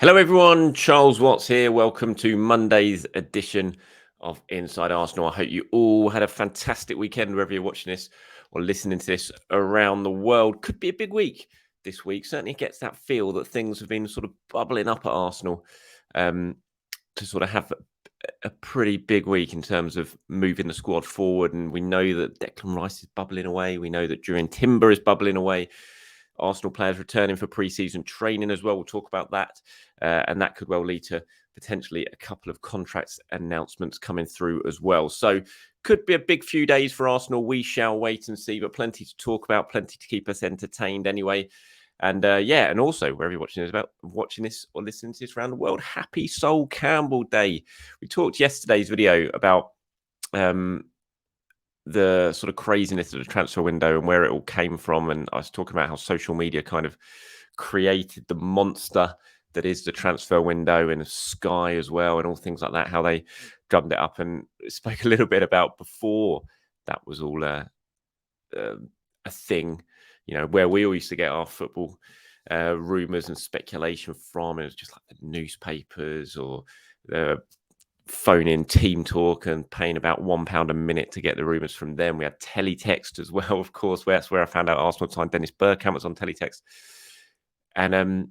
Hello, everyone. Charles Watts here. Welcome to Monday's edition of Inside Arsenal. I hope you all had a fantastic weekend, wherever you're watching this or listening to this around the world. Could be a big week this week. Certainly gets that feel that things have been sort of bubbling up at Arsenal to sort of have a pretty big week in terms of moving the squad forward. And we know that Declan Rice is bubbling away. We know that Jurrien Timber is bubbling away. Arsenal players returning for pre-season training as well. We'll talk about that. And that could well lead to potentially a couple of contracts announcements coming through as well. So could be a big few days for Arsenal. We shall wait and see, but plenty to talk about, plenty to keep us entertained anyway. And and also wherever you're watching this or listening to this around the world, happy Sol Campbell Day. We talked yesterday's video about the sort of craziness of the transfer window and where it all came from. And I was talking about how social media kind of created the monster that is the transfer window and Sky as well and all things like that, how they drummed it up, and spoke a little bit about before that was all a thing, where we all used to get our football rumours and speculation from. It was just like the newspapers or the phone in Team Talk and paying about £1 a minute to get the rumours from them. We had teletext as well, of course. That's where I found out Arsenal signed Dennis Bergkamp was on teletext. And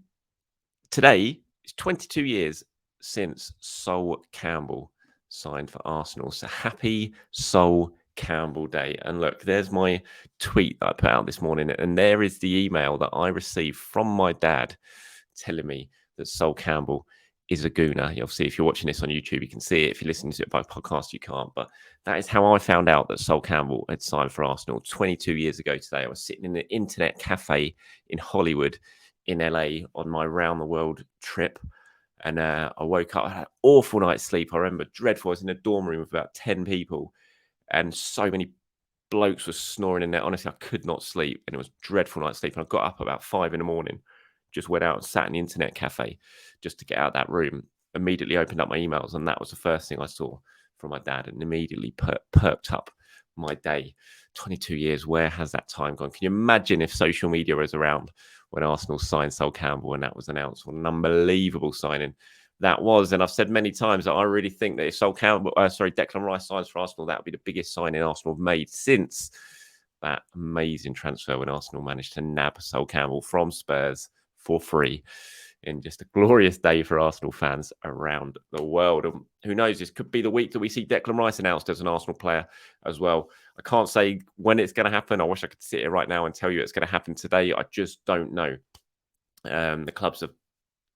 today is 22 years since Sol Campbell signed for Arsenal. So happy Sol Campbell Day. And look, there's my tweet that I put out this morning. And there is the email that I received from my dad telling me that Sol Campbell is a gooner. Obviously, if you're watching this on YouTube, you can see it. If you're listening to it by podcast, you can't. But that is how I found out that Sol Campbell had signed for Arsenal 22 years ago today. I was sitting in an internet cafe in Hollywood, in LA, on my round the world trip. And I woke up, I had an awful night's sleep. I remember dreadful. I was in a dorm room with about 10 people and so many blokes were snoring in there. Honestly, I could not sleep. And it was a dreadful night's sleep. And I got up about 5 a.m, just went out and sat in the internet cafe just to get out of that room, immediately opened up my emails. And that was the first thing I saw from my dad, and immediately perked up my day. 22 years, where has that time gone? Can you imagine if social media was around when Arsenal signed Sol Campbell and that was announced? What an unbelievable signing that was. And I've said many times that I really think that if Declan Rice signs for Arsenal, that would be the biggest signing Arsenal have made since that amazing transfer when Arsenal managed to nab Sol Campbell from Spurs for free, in just a glorious day for Arsenal fans around the world. And who knows, this could be the week that we see Declan Rice announced as an Arsenal player as well. I can't say when it's going to happen. I wish I could sit here right now and tell you it's going to happen today. I just don't know.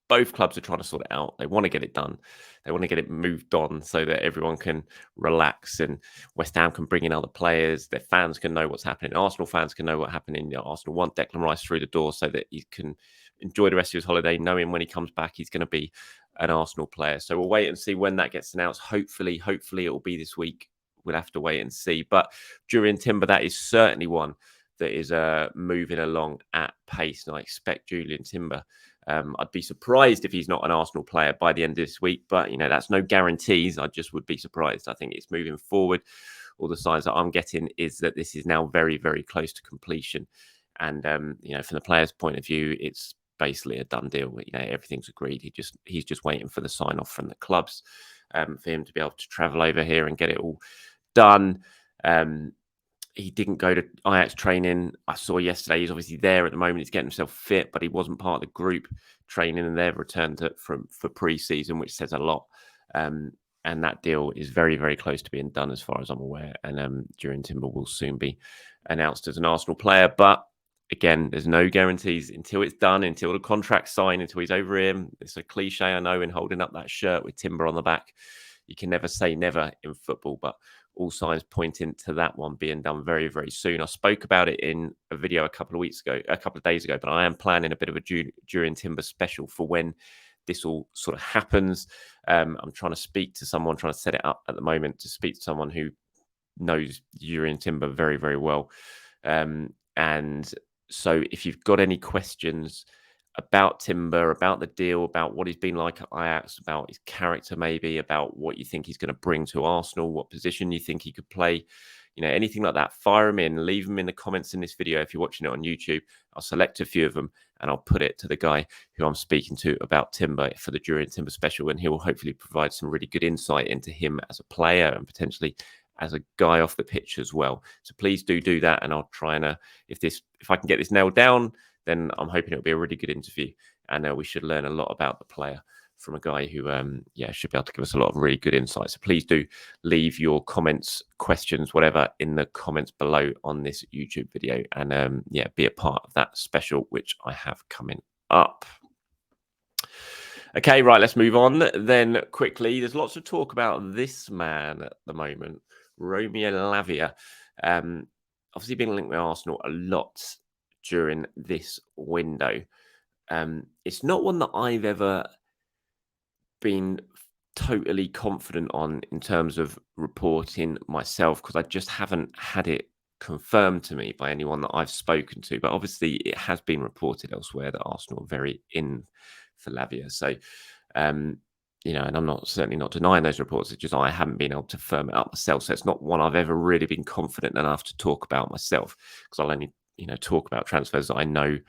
Both clubs are trying to sort it out. They want to get it done. They want to get it moved on so that everyone can relax and West Ham can bring in other players. Their fans can know what's happening. Arsenal fans can know what's happening. Arsenal want Declan Rice through the door so that he can enjoy the rest of his holiday, knowing when he comes back, he's going to be an Arsenal player. So we'll wait and see when that gets announced. Hopefully it will be this week. We'll have to wait and see. But Jurrien Timber, that is certainly one that is moving along at pace. And I expect Jurrien Timber, I'd be surprised if he's not an Arsenal player by the end of this week. But, that's no guarantees. I just would be surprised. I think it's moving forward. All the signs that I'm getting is that this is now very, very close to completion. And, from the player's point of view, it's basically a done deal. Everything's agreed. He's just waiting for the sign off from the clubs for him to be able to travel over here and get it all done. He didn't go to Ajax training. I saw yesterday he's obviously there at the moment. He's getting himself fit, but he wasn't part of the group training, and they've returned for pre-season, which says a lot. And that deal is very, very close to being done as far as I'm aware. And Jurrien Timber will soon be announced as an Arsenal player. But again, there's no guarantees until it's done, until the contract's signed, until he's over here. It's a cliche, I know, in holding up that shirt with Timber on the back. You can never say never in football, but all signs pointing to that one being done very, very soon. I spoke about it in a video a couple of days ago, but I am planning a bit of a Jurrien Timber special for when this all sort of happens. I'm trying to speak to someone, trying to set it up at the moment to speak to someone who knows Jurrien Timber very, very well. And so if you've got any questions about Timber, about the deal, about what he's been like at Ajax, about his character maybe, about what you think he's going to bring to Arsenal, what position you think he could play, anything like that, fire them in, leave them in the comments in this video if you're watching it on YouTube. I'll select a few of them and I'll put it to the guy who I'm speaking to about Timber for the Jurrien Timber special, and he will hopefully provide some really good insight into him as a player and potentially as a guy off the pitch as well. So please do that, and I'll try and if I can get this nailed down, then I'm hoping it'll be a really good interview, and we should learn a lot about the player from a guy who should be able to give us a lot of really good insights. So please do leave your comments, questions, whatever, in the comments below on this YouTube video, and be a part of that special which I have coming up. Okay, right, let's move on then quickly. There's lots of talk about this man at the moment, Romeo Lavia. Obviously being linked with Arsenal a lot during this window. It's not one that I've ever been totally confident on in terms of reporting myself, because I just haven't had it confirmed to me by anyone that I've spoken to. But obviously it has been reported elsewhere that Arsenal are very in for Lavia. So, and I'm certainly not denying those reports. It's just I haven't been able to firm it up myself. So it's not one I've ever really been confident enough to talk about myself, because I'll only, talk about transfers that I know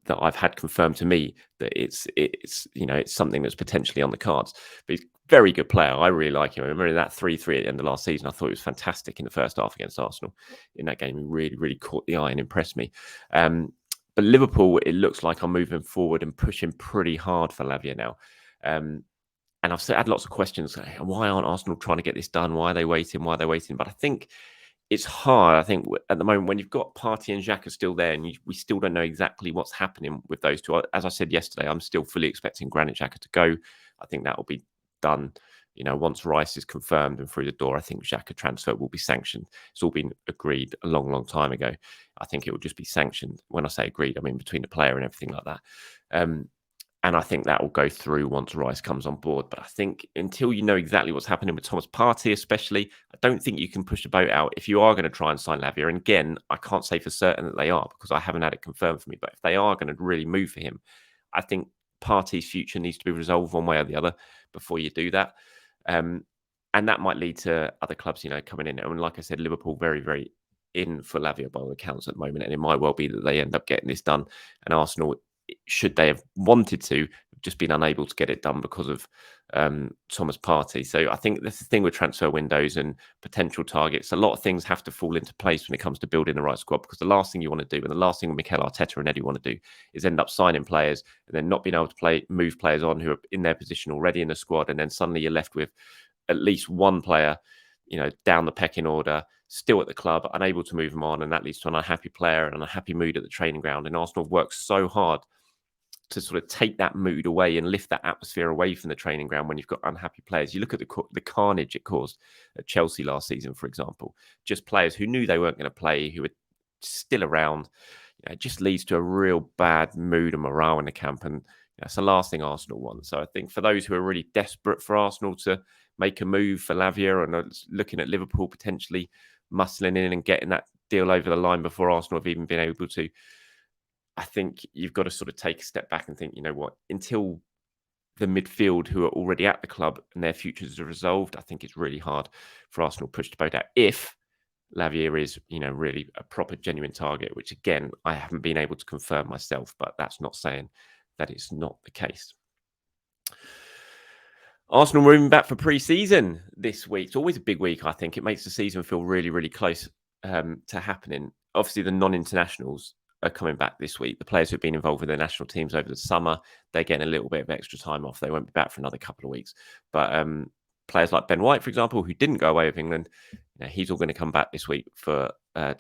that I've had confirmed to me that it's something that's potentially on the cards. But he's a very good player. I really like him. I remember that 3-3 at the end of last season. I thought he was fantastic in the first half against Arsenal. In that game, he really, really caught the eye and impressed me. But Liverpool, it looks like I'm moving forward and pushing pretty hard for Lavia now. And I've had lots of questions. Why aren't Arsenal trying to get this done? Why are they waiting? Why are they waiting? But I think it's hard. I think at the moment, when you've got Partey and Xhaka still there, and we still don't know exactly what's happening with those two. As I said yesterday, I'm still fully expecting Granit Xhaka to go. I think that will be done, once Rice is confirmed and through the door. I think Xhaka transfer will be sanctioned. It's all been agreed a long, long time ago. I think it will just be sanctioned. When I say agreed, I mean between the player and everything like that. And I think that will go through once Rice comes on board. But I think until you know exactly what's happening with Thomas Partey, especially, I don't think you can push the boat out if you are going to try and sign Lavia. And again, I can't say for certain that they are, because I haven't had it confirmed for me. But if they are going to really move for him, I think Partey's future needs to be resolved one way or the other before you do that. And that might lead to other clubs, coming in. And like I said, Liverpool very, very in for Lavia by all accounts at the moment. And it might well be that they end up getting this done. And Arsenal, should they have wanted to, just been unable to get it done because of Thomas Partey. So I think that's the thing with transfer windows and potential targets. A lot of things have to fall into place when it comes to building the right squad, because the last thing you want to do, and the last thing Mikel Arteta and Eddie want to do, is end up signing players and then not being able to move players on who are in their position already in the squad, and then suddenly you're left with at least one player, down the pecking order, still at the club, unable to move them on, and that leads to an unhappy player and an unhappy mood at the training ground. And Arsenal have worked so hard to sort of take that mood away and lift that atmosphere away from the training ground when you've got unhappy players. You look at the carnage it caused at Chelsea last season, for example. Just players who knew they weren't going to play, who were still around. It just leads to a real bad mood and morale in the camp, and that's the last thing Arsenal want. So I think for those who are really desperate for Arsenal to make a move for Lavia, and are looking at Liverpool potentially muscling in and getting that deal over the line before Arsenal have even been able to, I think you've got to sort of take a step back and think, what, until the midfield who are already at the club and their futures are resolved, I think it's really hard for Arsenal to push the boat out if Lavia is, really a proper, genuine target, which again, I haven't been able to confirm myself, but that's not saying that it's not the case. Arsenal moving back for pre-season this week. It's always a big week, I think. It makes the season feel really, really close to happening. Obviously, the non-internationals are coming back this week. The players who've been involved with their national teams over the summer, they're getting a little bit of extra time off. They won't be back for another couple of weeks. But players like Ben White, for example, who didn't go away with England, he's all going to come back this week to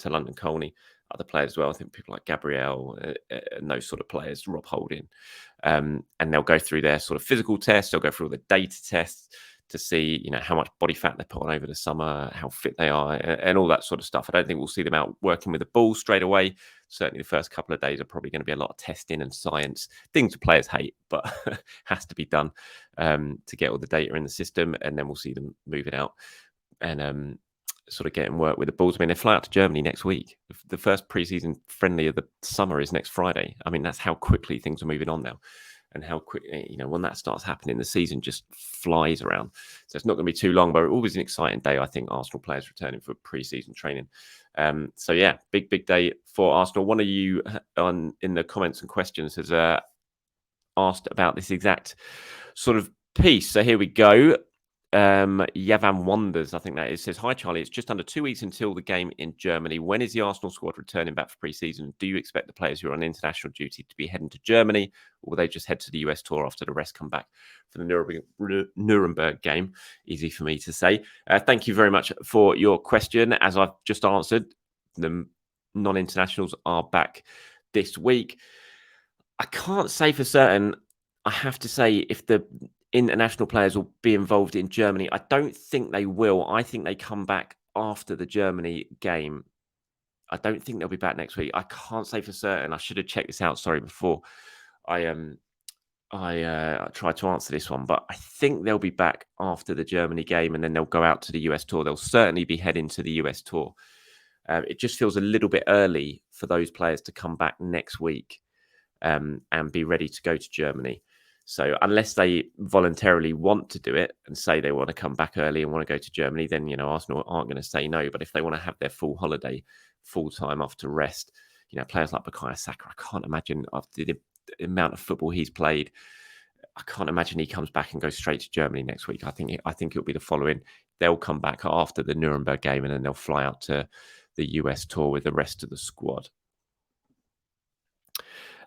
London Colney. Other players as well. I think people like Gabriel and those sort of players, Rob Holding. And they'll go through their sort of physical tests. They'll go through all the data tests to see, how much body fat they put on over the summer, how fit they are, and all that sort of stuff. I don't think we'll see them out working with the ball straight away. Certainly the first couple of days are probably going to be a lot of testing and science, things players hate, but has to be done to get all the data in the system. And then we'll see them moving out and sort of getting work with the Bulls. I mean, they fly out to Germany next week. The first preseason friendly of the summer is next Friday. I mean, that's how quickly things are moving on now, and how quickly, when that starts happening, the season just flies around. So it's not going to be too long, but always an exciting day. I think Arsenal players returning for preseason training. So yeah, big day for Arsenal. One of you in the comments and questions has asked about this exact sort of piece. So here we go. Yavan Wonders, I think that is, says, "Hi Charlie, it's just under 2 weeks until the game in Germany. When is the Arsenal squad returning back for pre-season? Do you expect the players who are on international duty to be heading to Germany, or will they just head to the US tour after the rest come back for the Nuremberg game?" Easy for me to say. Thank you very much for your question. As I've just answered, the non-internationals are back this week. I can't say for certain. I have to say, if the international players will be involved in Germany, I don't think they will. I think they come back after the Germany game. I don't think they'll be back next week. I can't say for certain. I should have checked this out. Sorry, before I tried to answer this one, but I think they'll be back after the Germany game, and then they'll go out to the US tour. They'll certainly be heading to the US tour. It just feels a little bit early for those players to come back next week and be ready to go to Germany. So unless they voluntarily want to do it and say they want to come back early and want to go to Germany, then, Arsenal aren't going to say no. But if they want to have their full holiday, full time off to rest, players like Bukayo Saka, I can't imagine, after the amount of football he's played, I can't imagine he comes back and goes straight to Germany next week. I think it'll be the following. They'll come back after the Nuremberg game, and then they'll fly out to the US tour with the rest of the squad.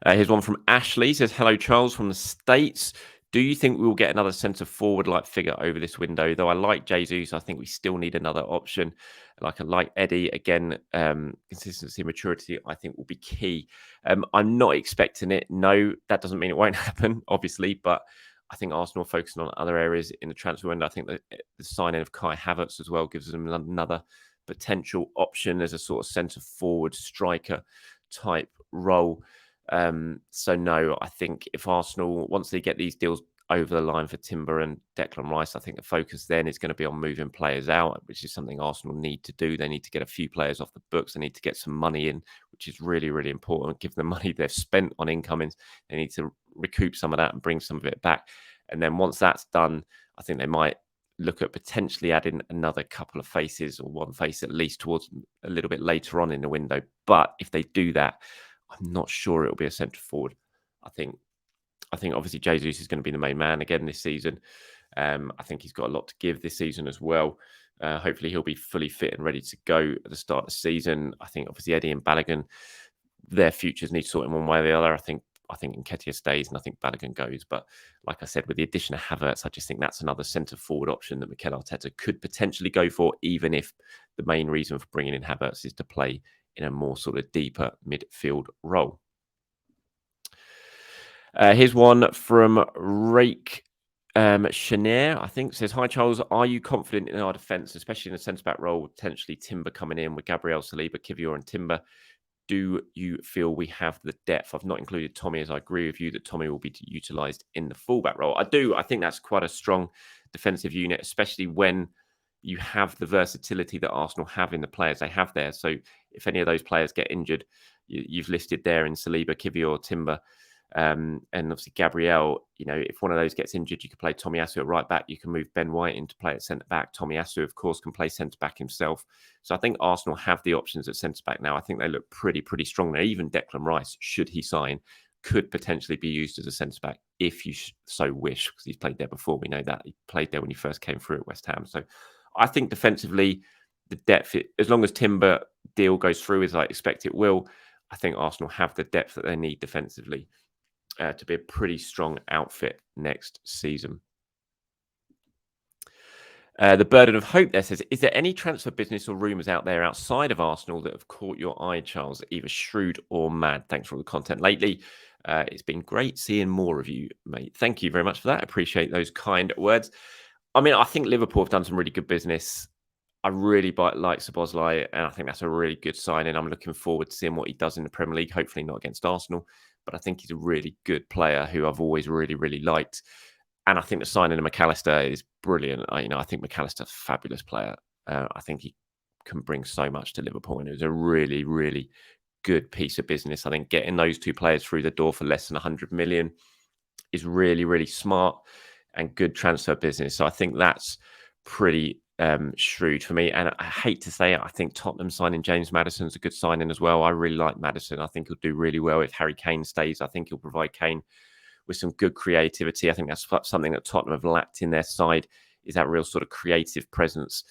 Here's one from Ashley. He says, "Hello, Charles from the States. Do you think we will get another centre forward-like figure over this window? Though I like Jesus, I think we still need another option. Like Eddie, again, consistency and maturity, I think, will be key. I'm not expecting it. No, that doesn't mean it won't happen, obviously, but I think Arsenal are focusing on other areas in the transfer window. I think that the signing of Kai Havertz as well gives them another potential option as a sort of centre forward striker type role. So no, I think if Arsenal, once they get these deals over the line for Timber and Declan Rice, I think the focus then is going to be on moving players out, which is something Arsenal need to do. They need to get a few players off the books. They need to get some money in, which is really, really important. Give them money they've spent on incomings. They need to recoup some of that and bring some of it back. And then once that's done, I think they might look at potentially adding another couple of faces, or one face at least, towards a little bit later on in the window. But if they do that, I'm not sure it'll be a centre forward. I think obviously Jesus is going to be the main man again this season. I think he's got a lot to give this season as well. Hopefully he'll be fully fit and ready to go at the start of the season. I think obviously Eddie and Balogun, their futures need sorting one way or the other. I think Nketiah stays and I think Balogun goes. But like I said, with the addition of Havertz, I just think that's another centre forward option that Mikel Arteta could potentially go for, even if the main reason for bringing in Havertz is to play in a more sort of deeper midfield role. Here's one from Rake Chenier, I think, says, "Hi Charles, are you confident in our defence, especially in the centre-back role, potentially Timber coming in with Gabriel, Saliba, Kivior and Timber? Do you feel we have the depth?" I've not included Tommy, as I agree with you that Tommy will be utilised in the fullback role. I do. I think that's quite a strong defensive unit, especially when you have the versatility that Arsenal have in the players they have there. So if any of those players get injured, you've listed there in Saliba, Kivior, Timber, and obviously Gabriel, if one of those gets injured, you can play Tomiyasu at right back. You can move Ben White in to play at centre back. Tomiyasu, of course, can play centre back himself. So I think Arsenal have the options at centre back now. I think they look pretty strong there. Even Declan Rice, should he sign, could potentially be used as a centre back if you so wish, because he's played there before. We know that he played there when he first came through at West Ham. So I think defensively, the depth, as long as Timber deal goes through as I expect it will, I think Arsenal have the depth that they need defensively to be a pretty strong outfit next season. The Burden of Hope there says, "Is there any transfer business or rumours out there outside of Arsenal that have caught your eye, Charles, either shrewd or mad? Thanks for all the content lately. It's been great seeing more of you, mate." Thank you very much for that. I appreciate those kind words. I mean, I think Liverpool have done some really good business. I really like Szoboszlai, and I think that's a really good signing. I'm looking forward to seeing what he does in the Premier League, hopefully not against Arsenal, but I think he's a really good player who I've always really liked. And I think the signing of McAllister is brilliant. I think McAllister's a fabulous player. I think he can bring so much to Liverpool, and it was a really, really good piece of business. I think getting those two players through the door for less than 100 million is really, really smart and good transfer business. So I think that's pretty shrewd for me. And I hate to say it, I think Tottenham signing James Maddison's a good signing as well. I really like Maddison. I think he'll do really well if Harry Kane stays. I think he'll provide Kane with some good creativity. I think that's something that Tottenham have lacked in their side, is that real sort of creative presence,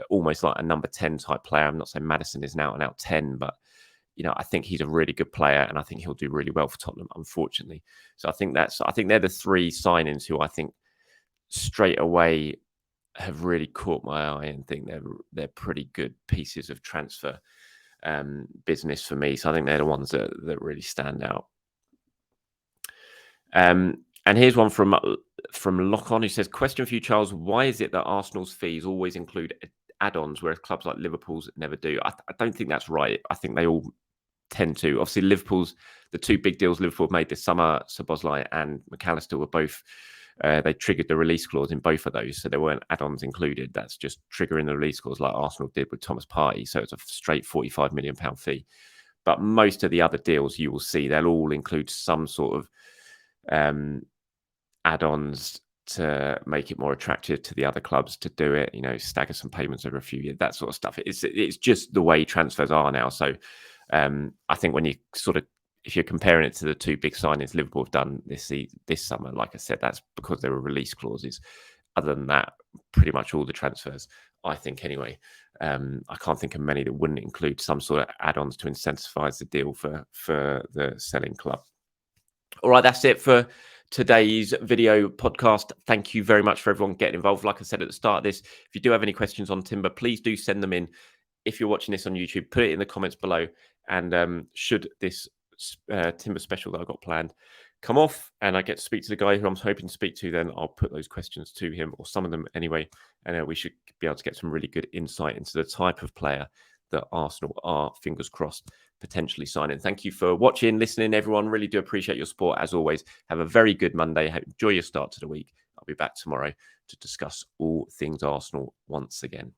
almost like a number 10 type player. I'm not saying Maddison is an out and out 10, but I think he's a really good player, and I think he'll do really well for Tottenham, unfortunately. So I think they're the three signings who I think straight away have really caught my eye and think they're pretty good pieces of transfer business for me. So I think they're the ones that really stand out. And here's one from Lock On, who says, question for you, Charles. Why is it that Arsenal's fees always include add-ons, whereas clubs like Liverpool's never do? I don't think that's right. I think they all tend to. Obviously, the two big deals Liverpool made this summer, Szoboszlai and McAllister, were both, they triggered the release clause in both of those. So there weren't add-ons included. That's just triggering the release clause like Arsenal did with Thomas Partey. So it's a straight £45 million fee. But most of the other deals you will see, they'll all include some sort of add-ons to make it more attractive to the other clubs to do it, stagger some payments over a few years, that sort of stuff. It's just the way transfers are now. So I think when you if you're comparing it to the two big signings Liverpool have done this summer, like I said, that's because there were release clauses. Other than that, pretty much all the transfers, I think anyway, I can't think of many that wouldn't include some sort of add-ons to incentivize the deal for the selling club. All right, that's it for today's video podcast. Thank you very much for everyone getting involved. Like I said at the start of this, if you do have any questions on timber, please do send them in. If you're watching this on YouTube, put it in the comments below. And should this timber special that I've got planned come off and I get to speak to the guy who I'm hoping to speak to, then I'll put those questions to him, or some of them anyway. And we should be able to get some really good insight into the type of player that Arsenal are, fingers crossed, potentially signing. Thank you for watching, listening, everyone. Really do appreciate your support as always. Have a very good Monday. Enjoy your start to the week. I'll be back tomorrow to discuss all things Arsenal once again.